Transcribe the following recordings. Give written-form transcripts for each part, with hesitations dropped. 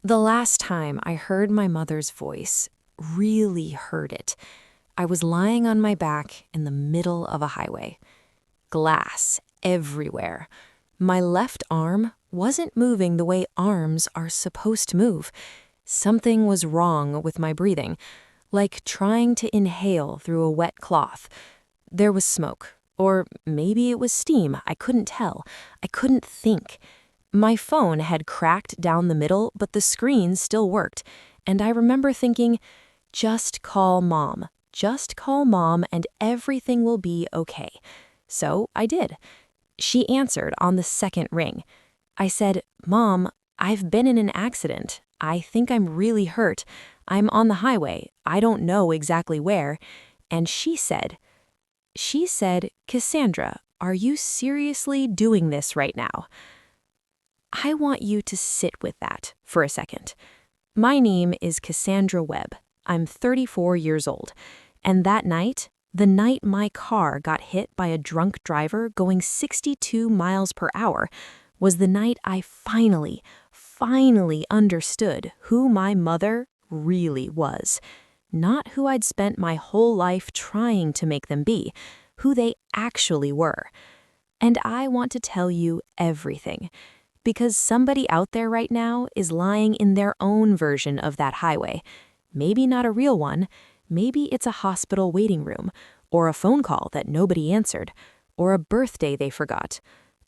The last time I heard my mother's voice, really heard it, I was lying on my back in the middle of a highway. Glass everywhere. My left arm wasn't moving the way arms are supposed to move. Something was wrong with my breathing, like trying to inhale through a wet cloth. There was smoke, or maybe it was steam. I couldn't tell. I couldn't think. My phone had cracked down the middle, but the screen still worked. And I remember thinking, just call mom. Just call mom and everything will be okay. So I did. She answered on the second ring. I said, Mom, I've been in an accident. I think I'm really hurt. I'm on the highway. I don't know exactly where. And she said, Cassandra, are you seriously doing this right now? I want you to sit with that for a second. My name is Cassandra Webb. I'm 34 years old. And that night, the night my car got hit by a drunk driver going 62 miles per hour, was the night I finally understood who my mother really was. Not who I'd spent my whole life trying to make them be, who they actually were. And I want to tell you everything, because somebody out there right now is lying in their own version of that highway. Maybe not a real one, maybe it's a hospital waiting room, or a phone call that nobody answered, or a birthday they forgot,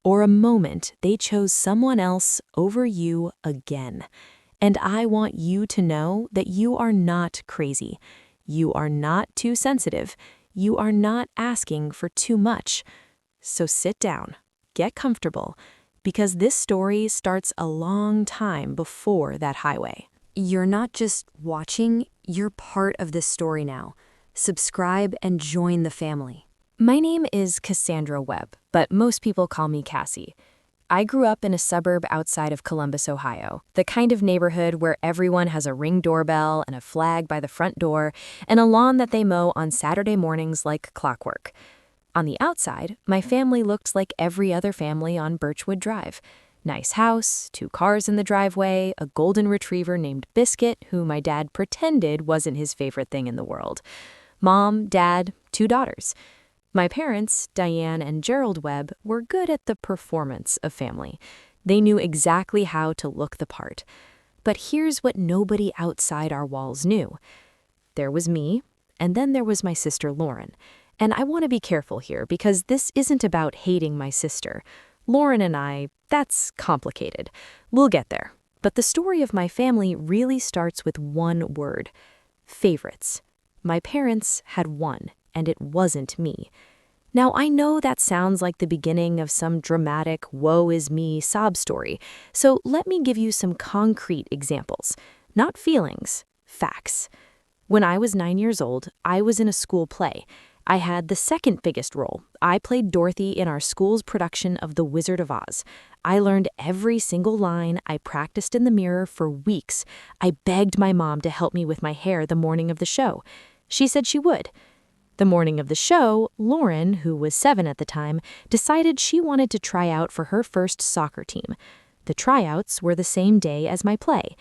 or a moment they chose someone else over you again. And I want you to know that you are not crazy. You are not too sensitive. You are not asking for too much. So sit down, get comfortable, because this story starts a long time before that highway. You're not just watching, you're part of this story now. Subscribe and join the family. My name is Cassandra Webb, but most people call me Cassie. I grew up in a suburb outside of Columbus, Ohio, the kind of neighborhood where everyone has a Ring doorbell and a flag by the front door and a lawn that they mow on Saturday mornings like clockwork. On the outside, my family looked like every other family on Birchwood Drive. Nice house, 2 cars in the driveway, a golden retriever named Biscuit, who my dad pretended wasn't his favorite thing in the world. Mom, dad, 2 daughters. My parents, Diane and Gerald Webb, were good at the performance of family. They knew exactly how to look the part. But here's what nobody outside our walls knew. There was me, and then there was my sister Lauren. And I want to be careful here because this isn't about hating my sister. Lauren and I, that's complicated. We'll get there. But the story of my family really starts with one word: favorites. My parents had one, and it wasn't me. Now, I know that sounds like the beginning of some dramatic woe is me sob story, so let me give you some concrete examples. Not feelings, facts. When I was 9 years old, I was in a school play. I had the second biggest role. I played Dorothy in our school's production of The Wizard of Oz. I learned every single line. I practiced in the mirror for weeks. I begged my mom to help me with my hair the morning of the show. She said she would. The morning of the show, Lauren, who was 7 at the time, decided she wanted to try out for her first soccer team. The tryouts were the same day as my play.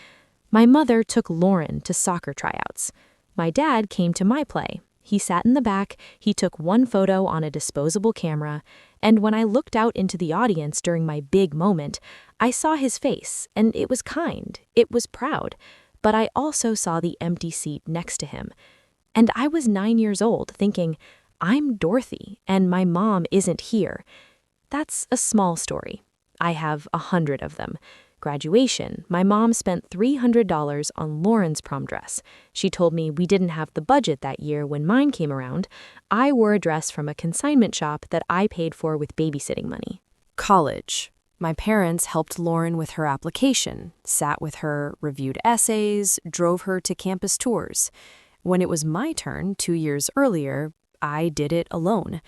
My mother took Lauren to soccer tryouts. My dad came to my play. He sat in the back, he took one photo on a disposable camera, and when I looked out into the audience during my big moment, I saw his face, and it was kind, it was proud, but I also saw the empty seat next to him. And I was 9 years old thinking, I'm Dorothy, and my mom isn't here. That's a small story. I have 100 of them. Graduation, my mom spent $300 on Lauren's prom dress. She told me we didn't have the budget that year when mine came around. I wore a dress from a consignment shop that I paid for with babysitting money. College. My parents helped Lauren with her application, sat with her, reviewed essays, drove her to campus tours. When it was my turn 2 years earlier, I did it alone.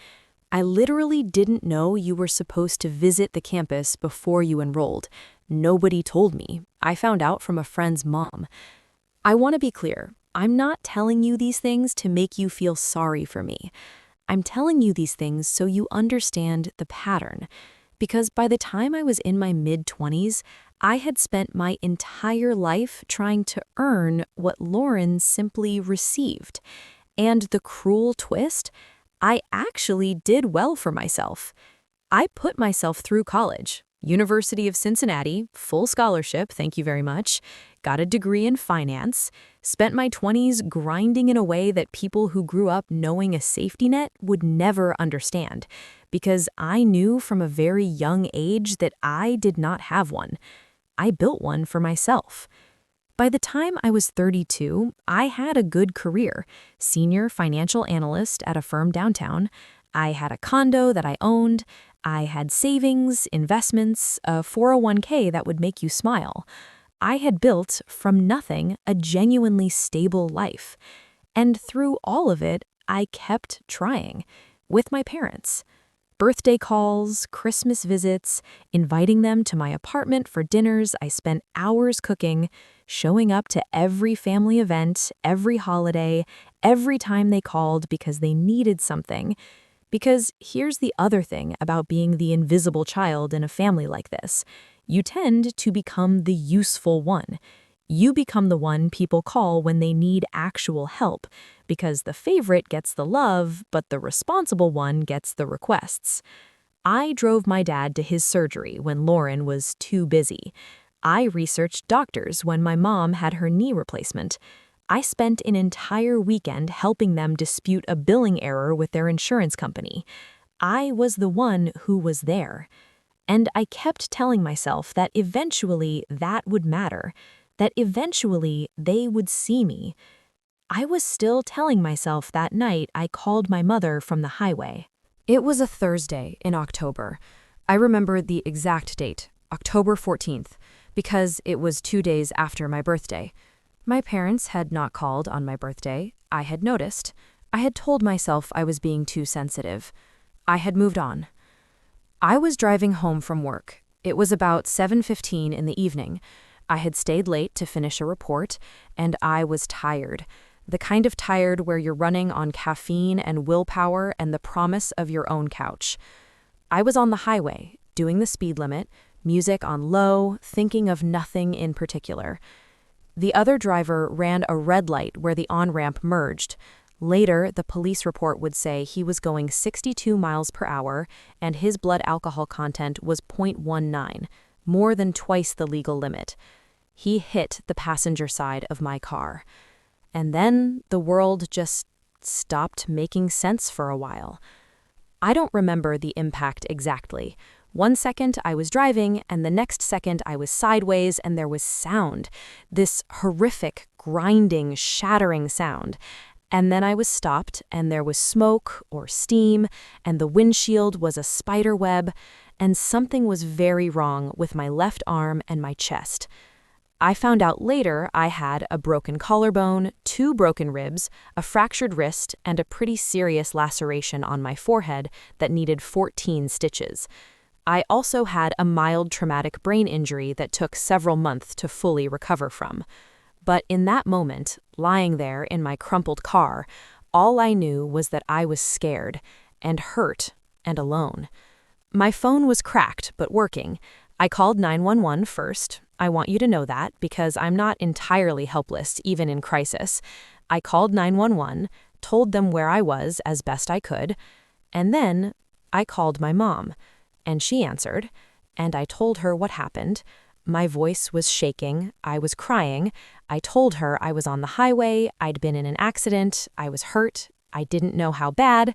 I literally didn't know you were supposed to visit the campus before you enrolled. Nobody told me. I found out from a friend's mom. I want to be clear. I'm not telling you these things to make you feel sorry for me. I'm telling you these things so you understand the pattern. Because by the time I was in my mid-20s, I had spent my entire life trying to earn what Lauren simply received. And the cruel twist? I actually did well for myself. I put myself through college. University of Cincinnati, full scholarship, thank you very much. Got a degree in finance. Spent my 20s grinding in a way that people who grew up knowing a safety net would never understand. Because I knew from a very young age that I did not have one. I built one for myself. By the time I was 32, I had a good career. Senior financial analyst at a firm downtown. I had a condo that I owned. I had savings, investments, a 401k that would make you smile. I had built, from nothing, a genuinely stable life. And through all of it, I kept trying. With my parents. Birthday calls, Christmas visits, inviting them to my apartment for dinners I spent hours cooking, showing up to every family event, every holiday, every time they called because they needed something. Because here's the other thing about being the invisible child in a family like this. You tend to become the useful one. You become the one people call when they need actual help, because the favorite gets the love, but the responsible one gets the requests. I drove my dad to his surgery when Lauren was too busy. I researched doctors when my mom had her knee replacement. I spent an entire weekend helping them dispute a billing error with their insurance company. I was the one who was there. And I kept telling myself that eventually that would matter, that eventually they would see me. I was still telling myself that night I called my mother from the highway. It was a Thursday in October. I remember the exact date, October 14th, because it was 2 days after my birthday. My parents had not called on my birthday. I had noticed. I had told myself I was being too sensitive. I had moved on. I was driving home from work. It was about 7:15 in the evening. I had stayed late to finish a report, and I was tired. The kind of tired where you're running on caffeine and willpower and the promise of your own couch. I was on the highway, doing the speed limit, music on low, thinking of nothing in particular. The other driver ran a red light where the on-ramp merged. Later, the police report would say he was going 62 miles per hour and his blood alcohol content was 0.19, more than twice the legal limit. He hit the passenger side of my car. And then the world just stopped making sense for a while. I don't remember the impact exactly. 1 second I was driving, and the next second I was sideways, and there was sound. This horrific, grinding, shattering sound. And then I was stopped, and there was smoke or steam, and the windshield was a spider web, and something was very wrong with my left arm and my chest. I found out later I had a broken collarbone, 2 broken ribs, a fractured wrist, and a pretty serious laceration on my forehead that needed 14 stitches. I also had a mild traumatic brain injury that took several months to fully recover from. But in that moment, lying there in my crumpled car, all I knew was that I was scared, and hurt, and alone. My phone was cracked, but working. I called 911 first. I want you to know that, because I'm not entirely helpless, even in crisis. I called 911, told them where I was as best I could, and then I called my mom, and she answered, and I told her what happened. My voice was shaking, I was crying. I told her I was on the highway, I'd been in an accident, I was hurt, I didn't know how bad,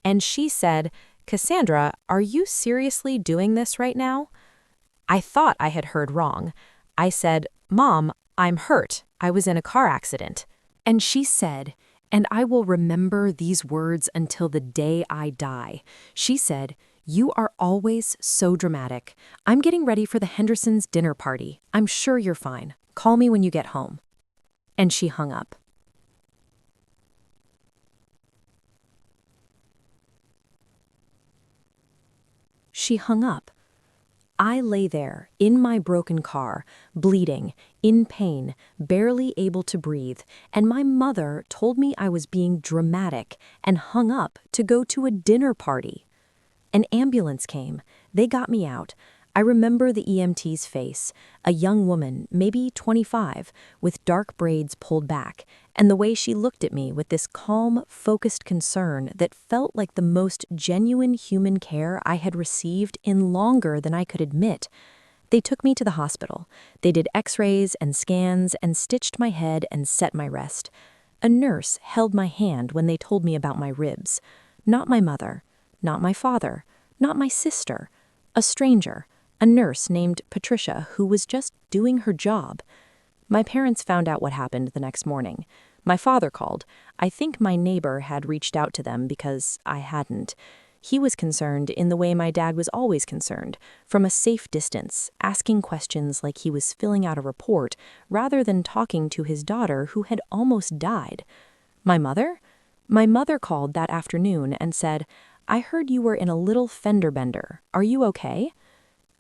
and she said, "Cassandra, are you seriously doing this right now?" I thought I had heard wrong. I said, "Mom, I'm hurt. I was in a car accident." And she said, and I will remember these words until the day I die. She said, "You are always so dramatic. I'm getting ready for the Hendersons' dinner party. I'm sure you're fine. Call me when you get home." And she hung up. She hung up. I lay there, in my broken car, bleeding, in pain, barely able to breathe, and my mother told me I was being dramatic and hung up to go to a dinner party. An ambulance came. They got me out. I remember the EMT's face, a young woman, maybe 25, with dark braids pulled back, and the way she looked at me with this calm, focused concern that felt like the most genuine human care I had received in longer than I could admit. They took me to the hospital. They did x-rays and scans and stitched my head and set my rest. A nurse held my hand when they told me about my ribs. Not my mother, not my father, not my sister. A stranger, a nurse named Patricia who was just doing her job. My parents found out what happened the next morning. My father called. I think my neighbor had reached out to them because I hadn't. He was concerned in the way my dad was always concerned, from a safe distance, asking questions like he was filling out a report, rather than talking to his daughter who had almost died. My mother? My mother called that afternoon and said, "I heard you were in a little fender bender. Are you okay?"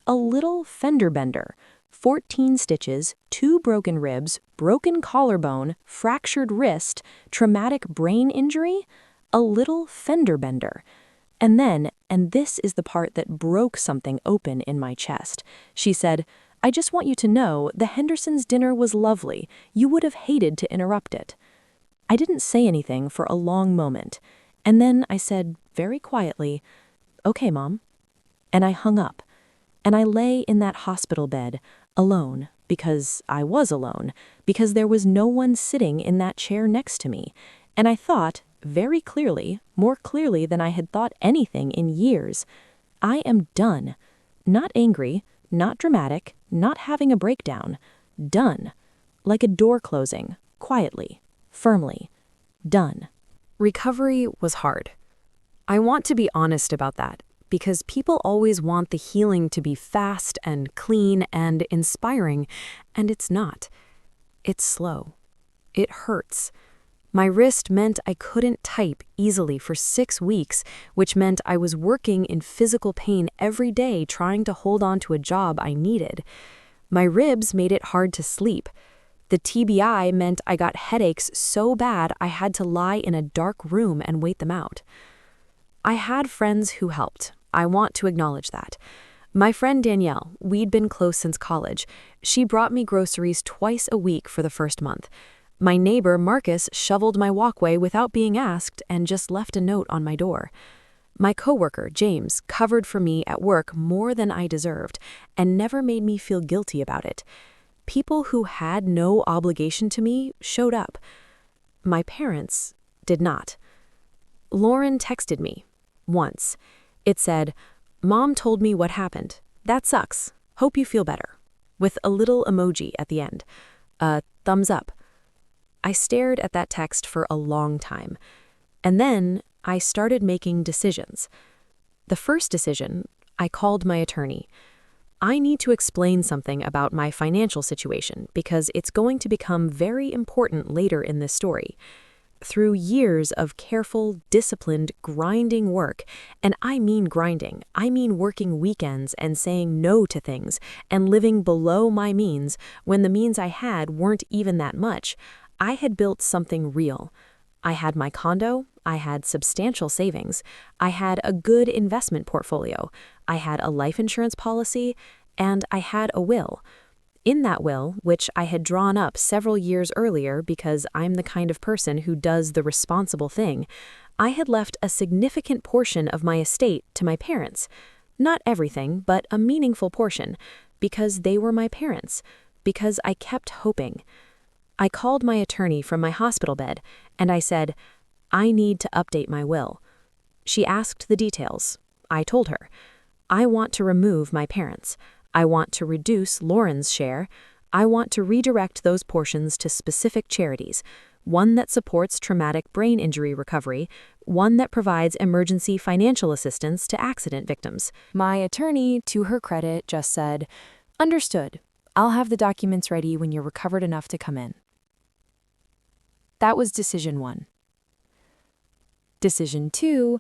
A little fender bender. 14 stitches, 2 broken ribs, broken collarbone, fractured wrist, traumatic brain injury? A little fender bender. And then, and this is the part that broke something open in my chest, she said, "I just want you to know the Hendersons' dinner was lovely. You would have hated to interrupt it." I didn't say anything for a long moment, and then I said very quietly, "Okay, Mom." And I hung up, and I lay in that hospital bed, alone, because I was alone, because there was no one sitting in that chair next to me, and I thought, very clearly, more clearly than I had thought anything in years, I am done. Not angry, not dramatic, not having a breakdown. Done. Like a door closing, quietly, firmly. Done. Recovery was hard. I want to be honest about that, because people always want the healing to be fast and clean and inspiring, and it's not. It's slow. It hurts. My wrist meant I couldn't type easily for 6 weeks, which meant I was working in physical pain every day trying to hold on to a job I needed. My ribs made it hard to sleep. The TBI meant I got headaches so bad I had to lie in a dark room and wait them out. I had friends who helped. I want to acknowledge that. My friend Danielle, we'd been close since college. She brought me groceries twice a week for the first month. My neighbor, Marcus, shoveled my walkway without being asked and just left a note on my door. My coworker, James, covered for me at work more than I deserved and never made me feel guilty about it. People who had no obligation to me showed up. My parents did not. Lauren texted me once. It said, "Mom told me what happened. That sucks. Hope you feel better." With a little emoji at the end. A thumbs up. I stared at that text for a long time. And then I started making decisions. The first decision, I called my attorney. I need to explain something about my financial situation because it's going to become very important later in this story. Through years of careful, disciplined, grinding work, and I mean grinding, I mean working weekends and saying no to things and living below my means when the means I had weren't even that much, I had built something real. I had my condo, I had substantial savings, I had a good investment portfolio, I had a life insurance policy, and I had a will. In that will, which I had drawn up several years earlier because I'm the kind of person who does the responsible thing, I had left a significant portion of my estate to my parents. Not everything, but a meaningful portion, because they were my parents, because I kept hoping. I called my attorney from my hospital bed, and I said, "I need to update my will." She asked the details. I told her, "I want to remove my parents. I want to reduce Lauren's share. I want to redirect those portions to specific charities, one that supports traumatic brain injury recovery, one that provides emergency financial assistance to accident victims." My attorney, to her credit, just said, "Understood. I'll have the documents ready when you're recovered enough to come in." That was decision 1. Decision 2,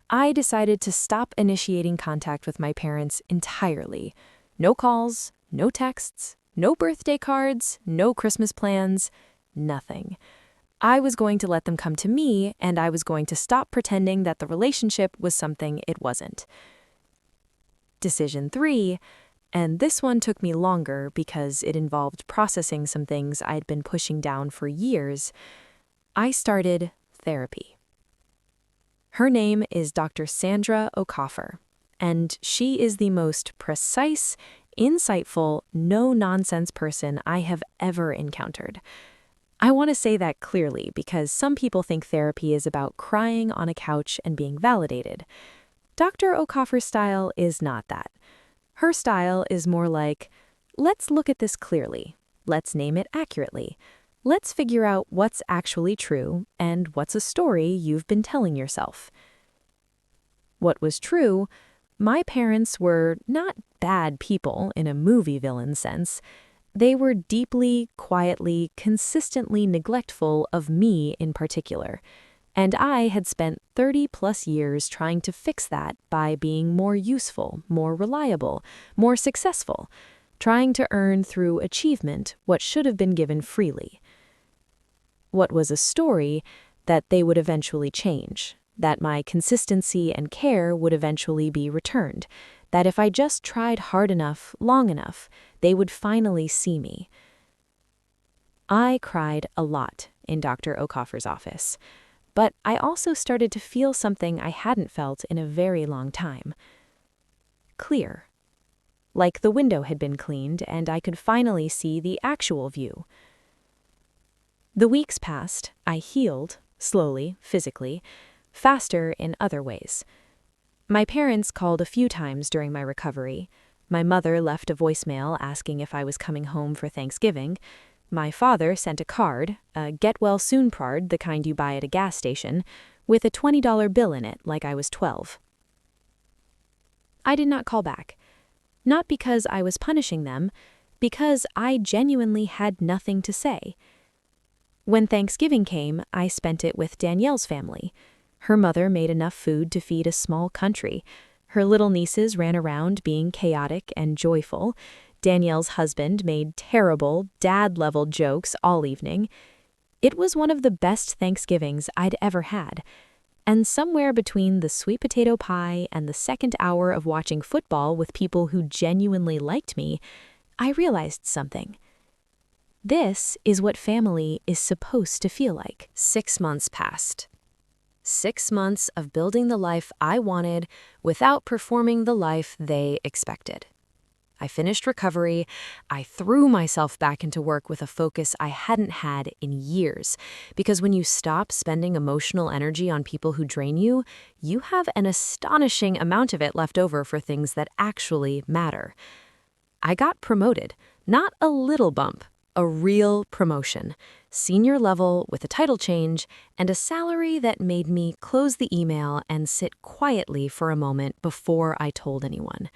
I decided to stop initiating contact with my parents entirely. No calls, no texts, no birthday cards, no Christmas plans, nothing. I was going to let them come to me, and I was going to stop pretending that the relationship was something it wasn't. Decision 3, And this one took me longer because it involved processing some things I'd been pushing down for years. I started therapy. Her name is Dr. Sandra O'Coffer, and she is the most precise, insightful, no-nonsense person I have ever encountered. I want to say that clearly because some people think therapy is about crying on a couch and being validated. Dr. O'Coffer's style is not that. Her style is more like, let's look at this clearly, let's name it accurately, let's figure out what's actually true and what's a story you've been telling yourself. What was true, my parents were not bad people in a movie villain sense. They were deeply, quietly, consistently neglectful of me in particular. And I had spent 30+ years trying to fix that by being more useful, more reliable, more successful, trying to earn through achievement what should have been given freely. What was a story that they would eventually change, that my consistency and care would eventually be returned, that if I just tried hard enough, long enough, they would finally see me. I cried a lot in Dr. O'Coffer's office. But I also started to feel something I hadn't felt in a very long time. Clear. Like the window had been cleaned and I could finally see the actual view. The weeks passed, I healed, slowly, physically, faster in other ways. My parents called a few times during my recovery. My mother left a voicemail asking if I was coming home for Thanksgiving. My father sent a card, a get-well-soon card, the kind you buy at a gas station, with a $20 bill in it like I was 12. I did not call back. Not because I was punishing them, because I genuinely had nothing to say. When Thanksgiving came, I spent it with Danielle's family. Her mother made enough food to feed a small country. Her little nieces ran around being chaotic and joyful. Danielle's husband made terrible, dad-level jokes all evening. It was one of the best Thanksgivings I'd ever had. And somewhere between the sweet potato pie and the second hour of watching football with people who genuinely liked me, I realized something. This is what family is supposed to feel like. 6 months passed. 6 months of building the life I wanted without performing the life they expected. I finished recovery. I threw myself back into work with a focus I hadn't had in years. Because when you stop spending emotional energy on people who drain you, you have an astonishing amount of it left over for things that actually matter. I got promoted, not a little bump, a real promotion, senior level with a title change, and a salary that made me close the email and sit quietly for a moment before I told anyone.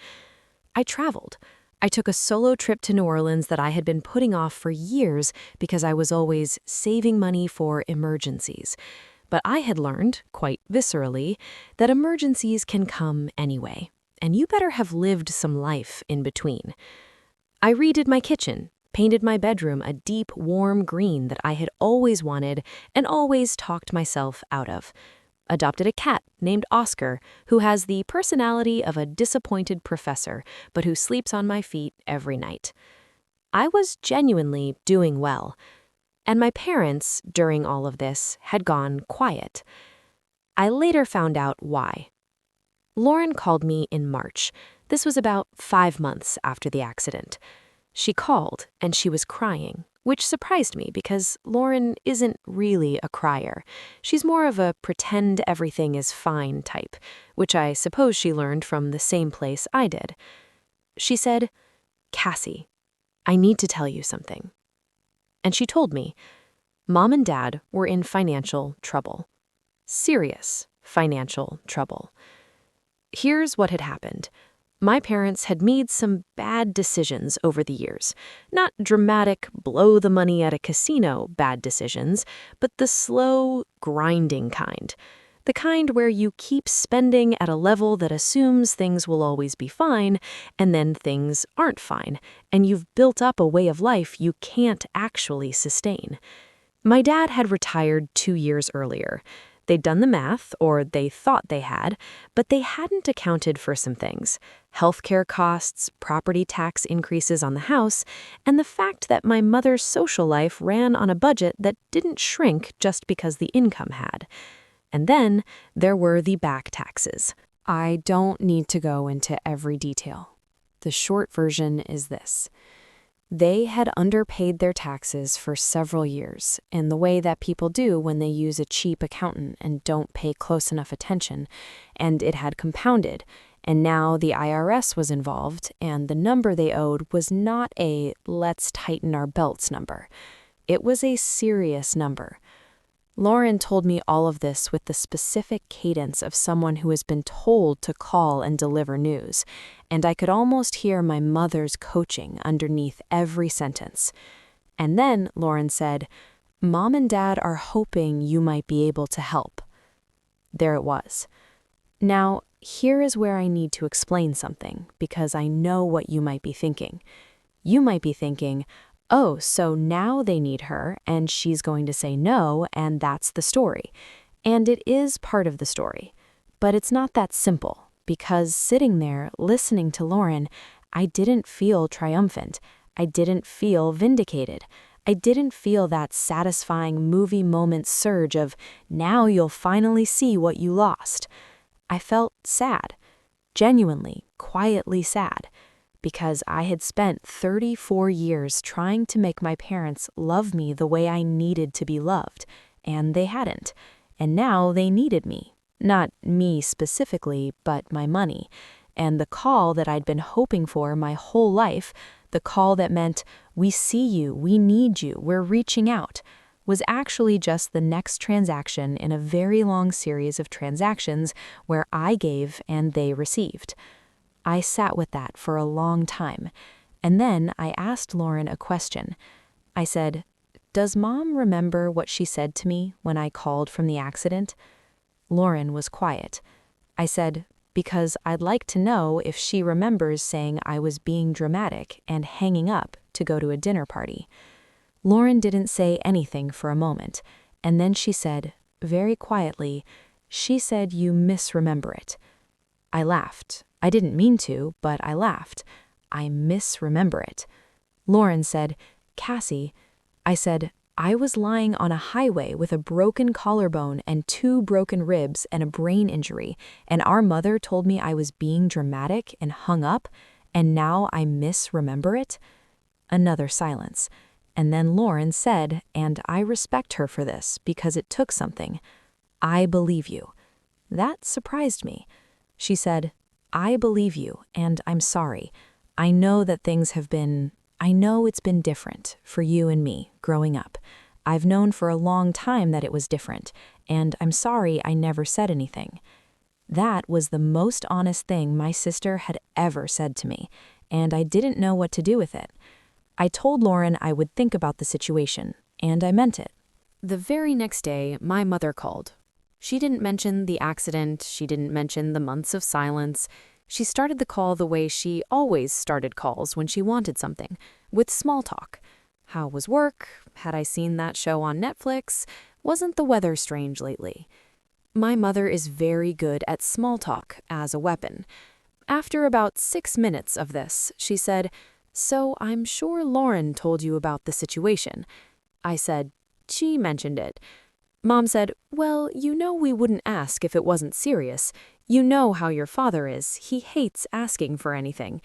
I traveled. I took a solo trip to New Orleans that I had been putting off for years because I was always saving money for emergencies. But I had learned, quite viscerally, that emergencies can come anyway, and you better have lived some life in between. I redid my kitchen, painted my bedroom a deep, warm green that I had always wanted and always talked myself out of. Adopted a cat named Oscar, who has the personality of a disappointed professor, but who sleeps on my feet every night. I was genuinely doing well. And my parents, during all of this, had gone quiet. I later found out why. Lauren called me in March. This was about 5 months after the accident. She called, and she was crying, which surprised me because Lauren isn't really a crier. She's more of a pretend everything is fine type, which I suppose she learned from the same place I did. She said, "Cassie, I need to tell you something." And she told me, Mom and Dad were in financial trouble. Serious financial trouble. Here's what had happened. My parents had made some bad decisions over the years. Not dramatic, blow the money at a casino bad decisions, but the slow, grinding kind. The kind where you keep spending at a level that assumes things will always be fine, and then things aren't fine, and you've built up a way of life you can't actually sustain. My dad had retired 2 years earlier. They'd done the math, or they thought they had, but they hadn't accounted for some things: healthcare costs, property tax increases on the house, and the fact that my mother's social life ran on a budget that didn't shrink just because the income had. And then there were the back taxes. I don't need to go into every detail. The short version is this. They had underpaid their taxes for several years, in the way that people do when they use a cheap accountant and don't pay close enough attention, and it had compounded, and now the IRS was involved, and the number they owed was not a "let's tighten our belts" number. It was a serious number. Lauren told me all of this with the specific cadence of someone who has been told to call and deliver news, and I could almost hear my mother's coaching underneath every sentence. And then Lauren said, "Mom and Dad are hoping you might be able to help." There it was. Now, here is where I need to explain something, because I know what you might be thinking. You might be thinking, oh, so now they need her, and she's going to say no, and that's the story. And it is part of the story. But it's not that simple, because sitting there, listening to Lauren, I didn't feel triumphant. I didn't feel vindicated. I didn't feel that satisfying movie moment surge of, now you'll finally see what you lost. I felt sad. Genuinely, quietly sad. Because I had spent 34 years trying to make my parents love me the way I needed to be loved, and they hadn't. And now they needed me. Not me specifically, but my money. And the call that I'd been hoping for my whole life, the call that meant, we see you, we need you, we're reaching out, was actually just the next transaction in a very long series of transactions where I gave and they received. I sat with that for a long time, and then I asked Lauren a question. I said, "Does Mom remember what she said to me when I called from the accident?" Lauren was quiet. I said, "Because I'd like to know if she remembers saying I was being dramatic and hanging up to go to a dinner party." Lauren didn't say anything for a moment, and then she said, very quietly, "She said you misremember it." I laughed. I didn't mean to, but I laughed. I misremember it. Lauren said, "Cassie," I said, "I was lying on a highway with a broken collarbone and 2 broken ribs and a brain injury, and our mother told me I was being dramatic and hung up, and now I misremember it?" Another silence. And then Lauren said, and I respect her for this because it took something, "I believe you." That surprised me. She said, "I believe you, and I'm sorry. I know it's been different for you and me growing up. I've known for a long time that it was different, and I'm sorry I never said anything." That was the most honest thing my sister had ever said to me, and I didn't know what to do with it. I told Lauren I would think about the situation, and I meant it. The very next day, my mother called. She didn't mention the accident, she didn't mention the months of silence. She started the call the way she always started calls when she wanted something, with small talk. How was work? Had I seen that show on Netflix? Wasn't the weather strange lately? My mother is very good at small talk as a weapon. After about 6 minutes of this, she said, "So I'm sure Lauren told you about the situation." I said, "She mentioned it." Mom said, "Well, you know we wouldn't ask if it wasn't serious. You know how your father is. He hates asking for anything."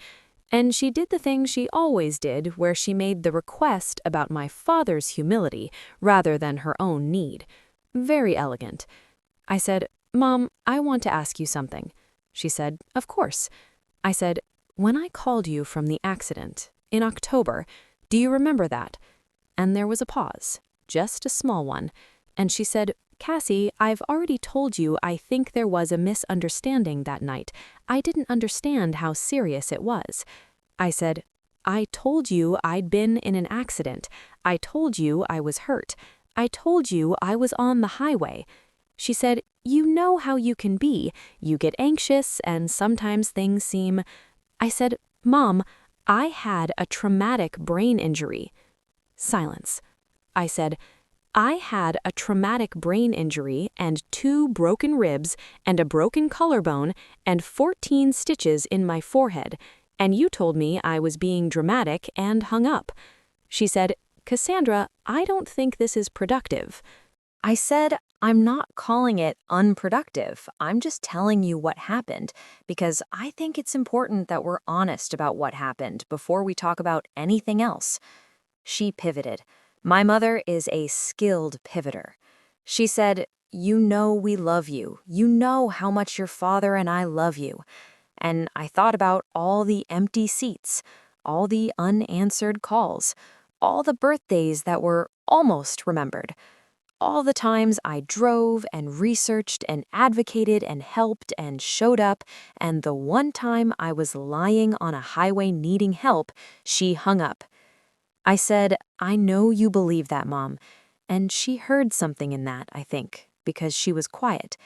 And she did the thing she always did, where she made the request about my father's humility rather than her own need. Very elegant. I said, "Mom, I want to ask you something." She said, "Of course." I said, "When I called you from the accident, in October, do you remember that?" And there was a pause, just a small one. And she said, "Cassie, I've already told you I think there was a misunderstanding that night. I didn't understand how serious it was." I said, "I told you I'd been in an accident. I told you I was hurt. I told you I was on the highway." She said, "You know how you can be. You get anxious and sometimes things seem..." I said, "Mom, I had a traumatic brain injury." Silence. I said, I had a traumatic brain injury and 2 broken ribs and a broken collarbone and 14 stitches in my forehead, and you told me I was being dramatic and hung up. She said, Cassandra, I don't think this is productive. I said, I'm not calling it unproductive. I'm just telling you what happened because I think it's important that we're honest about what happened before we talk about anything else. She pivoted. My mother is a skilled pivoter. She said, you know we love you. You know how much your father and I love you. And I thought about all the empty seats, all the unanswered calls, all the birthdays that were almost remembered, all the times I drove and researched and advocated and helped and showed up, and the one time I was lying on a highway needing help, she hung up. I said, I know you believe that, Mom. And she heard something in that, I think, because she was quiet.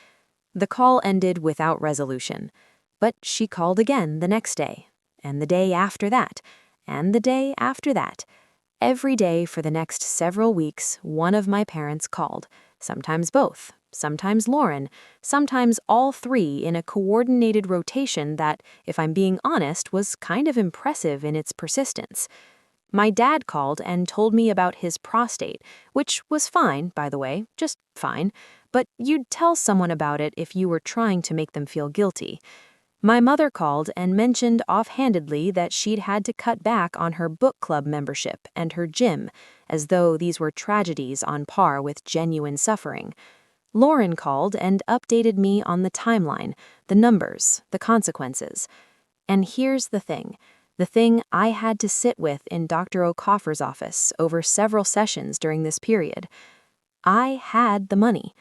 The call ended without resolution. But she called again the next day, and the day after that, and the day after that. Every day for the next several weeks, one of my parents called, sometimes both, sometimes Lauren, sometimes all 3 in a coordinated rotation that, if I'm being honest, was kind of impressive in its persistence. My dad called and told me about his prostate, which was fine, by the way, just fine, but you'd tell someone about it if you were trying to make them feel guilty. My mother called and mentioned offhandedly that she'd had to cut back on her book club membership and her gym, as though these were tragedies on par with genuine suffering. Lauren called and updated me on the timeline, the numbers, the consequences. And here's the thing I had to sit with in Dr. O'Coffer's office over several sessions during this period. I had the money.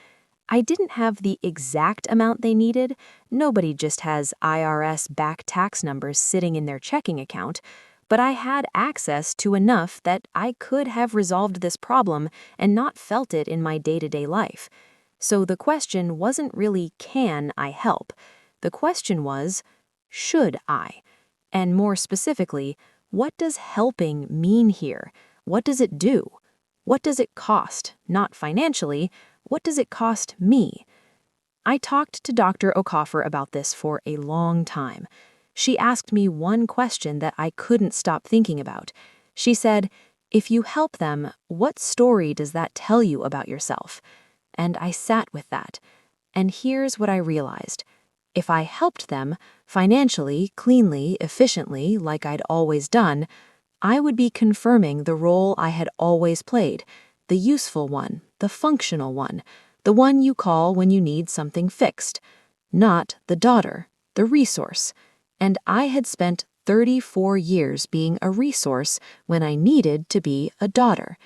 I didn't have the exact amount they needed. Nobody just has IRS back tax numbers sitting in their checking account. But I had access to enough that I could have resolved this problem and not felt it in my day-to-day life. So the question wasn't really, can I help? The question was, should I? And more specifically, what does helping mean here? What does it do? What does it cost? Not financially. What does it cost me? I talked to Dr. O'Coffer about this for a long time. She asked me one question that I couldn't stop thinking about. She said, if you help them, what story does that tell you about yourself? And I sat with that. And here's what I realized. If I helped them, financially, cleanly, efficiently, like I'd always done, I would be confirming the role I had always played, the useful one, the functional one, the one you call when you need something fixed, not the daughter, the resource. And I had spent 34 years being a resource when I needed to be a daughter.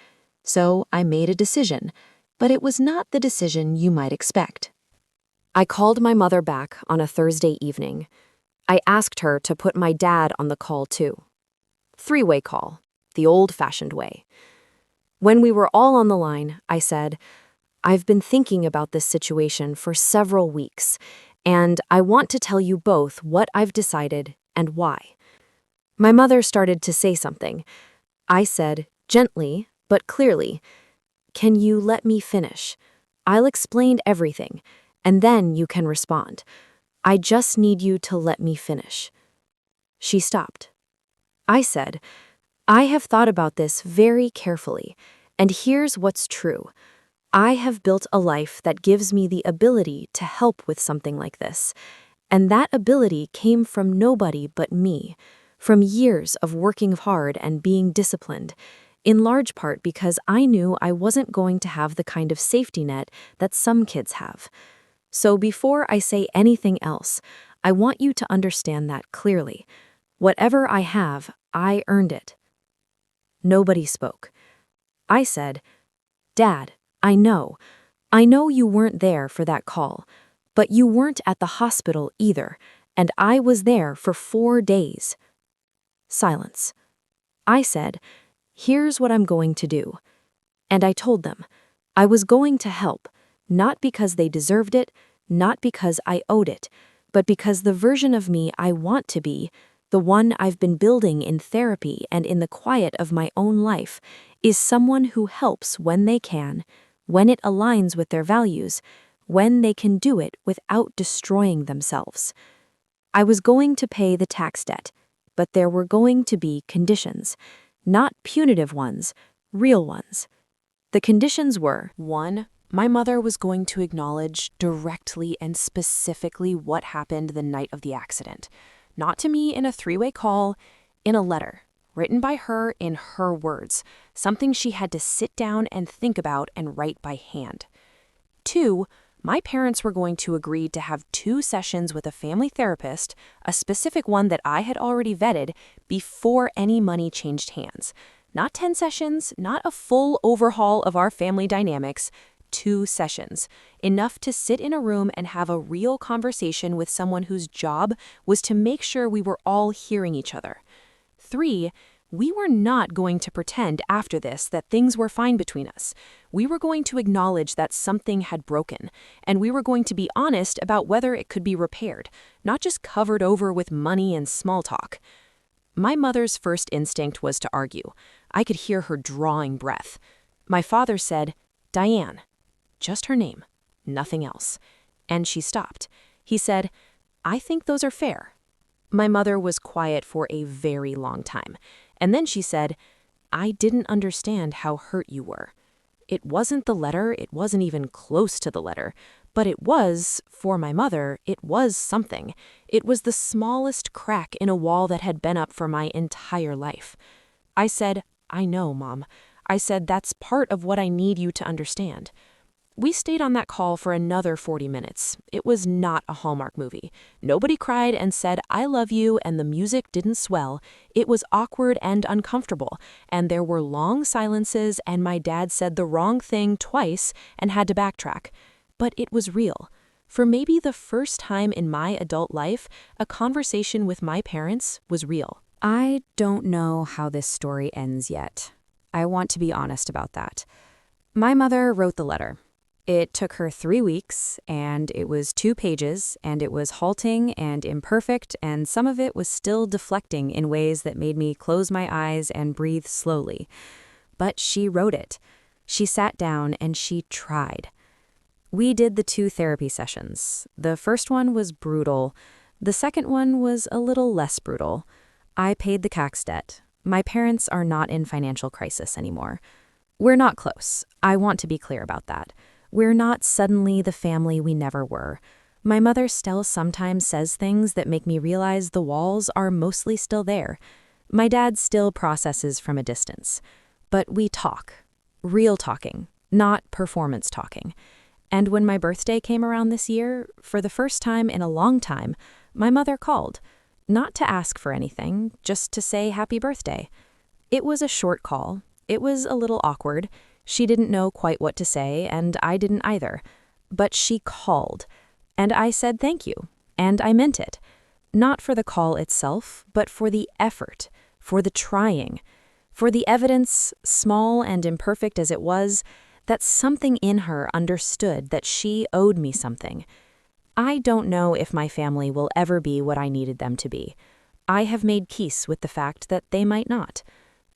So I made a decision, but it was not the decision you might expect. I called my mother back on a Thursday evening. I asked her to put my dad on the call too. 3-way call, the old-fashioned way. When we were all on the line, I said, I've been thinking about this situation for several weeks, and I want to tell you both what I've decided and why. My mother started to say something. I said, gently, but clearly, can you let me finish? I'll explain everything, and then you can respond. I just need you to let me finish. She stopped. I said, I have thought about this very carefully, and here's what's true. I have built a life that gives me the ability to help with something like this, and that ability came from nobody but me, from years of working hard and being disciplined, in large part because I knew I wasn't going to have the kind of safety net that some kids have. So before I say anything else, I want you to understand that clearly. Whatever I have, I earned it. Nobody spoke. I said, Dad, I know you weren't there for that call, but you weren't at the hospital either, and I was there for 4 days. Silence. I said, here's what I'm going to do. And I told them, I was going to help, not because they deserved it, not because I owed it, but because the version of me I want to be, the one I've been building in therapy and in the quiet of my own life, is someone who helps when they can, when it aligns with their values, when they can do it without destroying themselves. I was going to pay the tax debt, but there were going to be conditions, not punitive ones, real ones. The conditions were: 1, my mother was going to acknowledge directly and specifically what happened the night of the accident. Not to me in a three-way call, in a letter, written by her in her words, something she had to sit down and think about and write by hand. 2, my parents were going to agree to have 2 sessions with a family therapist, a specific one that I had already vetted, before any money changed hands. Not 10 sessions, not a full overhaul of our family dynamics, 2 sessions, enough to sit in a room and have a real conversation with someone whose job was to make sure we were all hearing each other. 3, we were not going to pretend after this that things were fine between us. We were going to acknowledge that something had broken, and we were going to be honest about whether it could be repaired, not just covered over with money and small talk. My mother's first instinct was to argue. I could hear her drawing breath. My father said, "Diane." Just her name, nothing else. And she stopped. He said, "I think those are fair." My mother was quiet for a very long time. And then she said, "I didn't understand how hurt you were. It wasn't the letter, it wasn't even close to the letter. But it was, for my mother, it was something. It was the smallest crack in a wall that had been up for my entire life." I said, "I know, Mom." I said, "That's part of what I need you to understand." We stayed on that call for another 40 minutes. It was not a Hallmark movie. Nobody cried and said, "I love you," and the music didn't swell. It was awkward and uncomfortable, and there were long silences, and my dad said the wrong thing twice and had to backtrack. But it was real. For maybe the first time in my adult life, a conversation with my parents was real. I don't know how this story ends yet. I want to be honest about that. My mother wrote the letter. It took her 3 weeks, and it was 2 pages, and it was halting and imperfect, and some of it was still deflecting in ways that made me close my eyes and breathe slowly. But she wrote it. She sat down and she tried. We did the 2 therapy sessions. The first one was brutal. The second one was a little less brutal. I paid the tax debt. My parents are not in financial crisis anymore. We're not close. I want to be clear about that. We're not suddenly the family we never were. My mother still sometimes says things that make me realize the walls are mostly still there. My dad still processes from a distance. But we talk. Real talking, not performance talking. And when my birthday came around this year, for the first time in a long time, my mother called. Not to ask for anything, just to say happy birthday. It was a short call. It was a little awkward. She didn't know quite what to say, and I didn't either. But she called. And I said thank you. And I meant it. Not for the call itself, but for the effort, for the trying, for the evidence, small and imperfect as it was, that something in her understood that she owed me something. I don't know if my family will ever be what I needed them to be. I have made peace with the fact that they might not.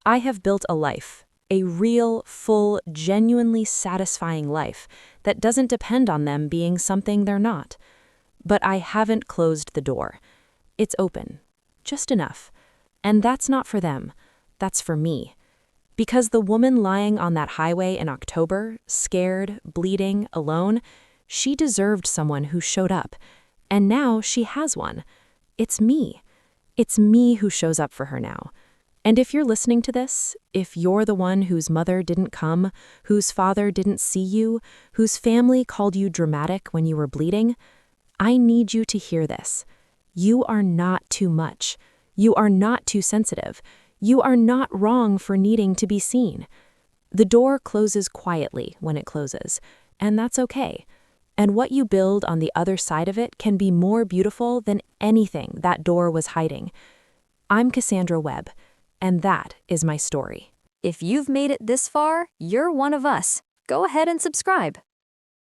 I have built a life, a real, full, genuinely satisfying life that doesn't depend on them being something they're not. But I haven't closed the door. It's open, just enough. And that's not for them. That's for me. Because the woman lying on that highway in October, scared, bleeding, alone, she deserved someone who showed up. And now she has one. It's me. It's me who shows up for her now. And if you're listening to this, if you're the one whose mother didn't come, whose father didn't see you, whose family called you dramatic when you were bleeding, I need you to hear this. You are not too much. You are not too sensitive. You are not wrong for needing to be seen. The door closes quietly when it closes, and that's okay. And what you build on the other side of it can be more beautiful than anything that door was hiding. I'm Cassandra Webb. And that is my story. If you've made it this far, you're one of us. Go ahead and subscribe.